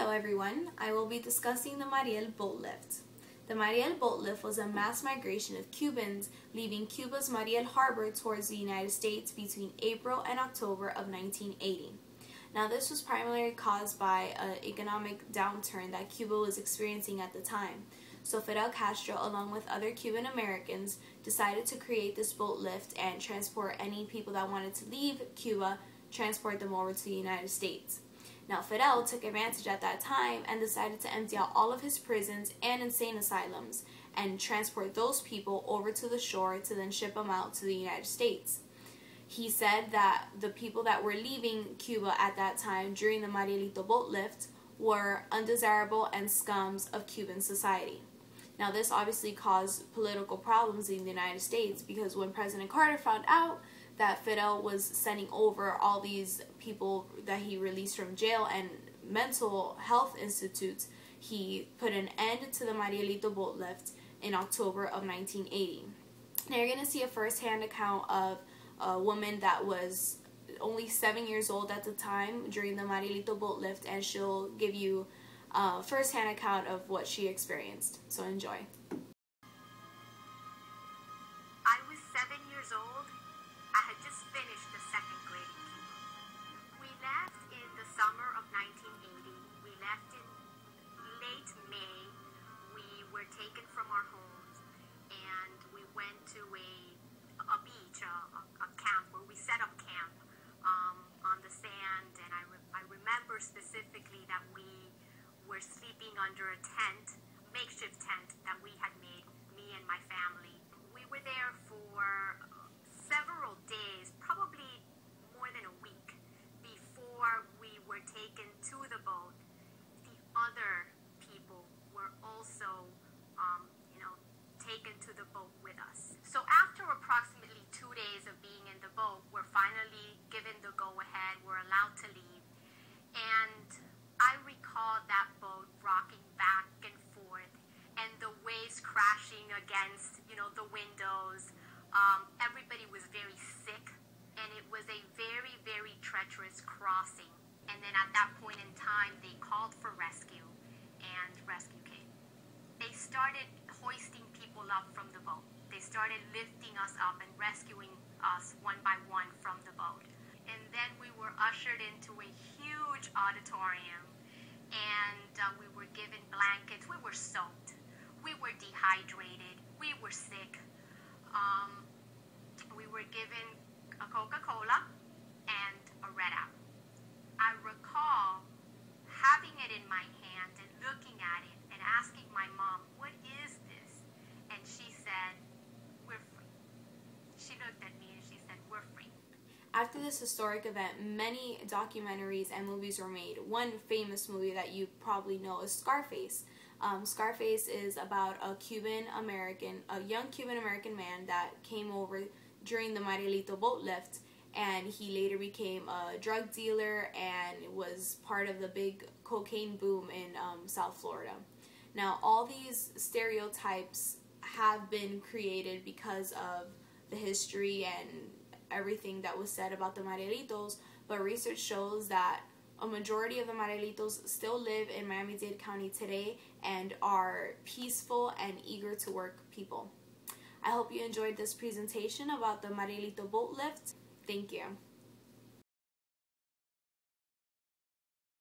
Hello everyone, I will be discussing the Mariel Boatlift. The Mariel Boatlift was a mass migration of Cubans leaving Cuba's Mariel Harbor towards the United States between April and October of 1980. Now this was primarily caused by an economic downturn that Cuba was experiencing at the time. So Fidel Castro, along with other Cuban Americans, decided to create this boat lift and transport any people that wanted to leave Cuba, transport them over to the United States. Now Fidel took advantage at that time and decided to empty out all of his prisons and insane asylums and transport those people over to the shore to then ship them out to the United States. He said that the people that were leaving Cuba at that time during the Marielito boat lift were undesirable and scums of Cuban society. Now this obviously caused political problems in the United States because when President Carter found out that Fidel was sending over all these people that he released from jail and mental health institutes, he put an end to the Marielito boat lift in October of 1980. Now you're going to see a first-hand account of a woman that was only 7 years old at the time during the Marielito boat lift, and she'll give you a first-hand account of what she experienced. So enjoy. I was 7 years old. I had just finished the second grade in Cuba. We left in the summer of 1980. We left in late May. We were taken from our homes and we went to a beach, a camp where we set up camp on the sand. And I remember specifically that we were sleeping under a tent, makeshift tent that we had made, me and my family. We were there for several days, probably more than a week, before we were taken to the boat. The other people were also, taken to the boat with us. So after approximately 2 days of being in the boat, we're finally given the go-ahead. We're allowed to leave. And I recall that boat rocking back and forth and the waves crashing against, the windows. Everybody was very sick, and it was a very, very treacherous crossing. And then at that point in time, they called for rescue, and rescue came. They started hoisting people up from the boat. They started lifting us up and rescuing us one by one from the boat. And then we were ushered into a huge auditorium, and we were given blankets. We were soaked. We were dehydrated. We were sick. We were given a Coca-Cola and a Red Apple. I recall having it in my hand and looking at it and asking my mom, "What is this?" And she said, "We're free." She looked at me and she said, "We're free." After this historic event, many documentaries and movies were made. One famous movie that you probably know is Scarface. Scarface is about a young Cuban American man that came over during the Marielito boat lift, and he later became a drug dealer and was part of the big cocaine boom in South Florida. Now all these stereotypes have been created because of the history and everything that was said about the Marielitos, but research shows that a majority of the Marielitos still live in Miami-Dade County today and are peaceful and eager to work people. I hope you enjoyed this presentation about the Marielito boat lift. Thank you.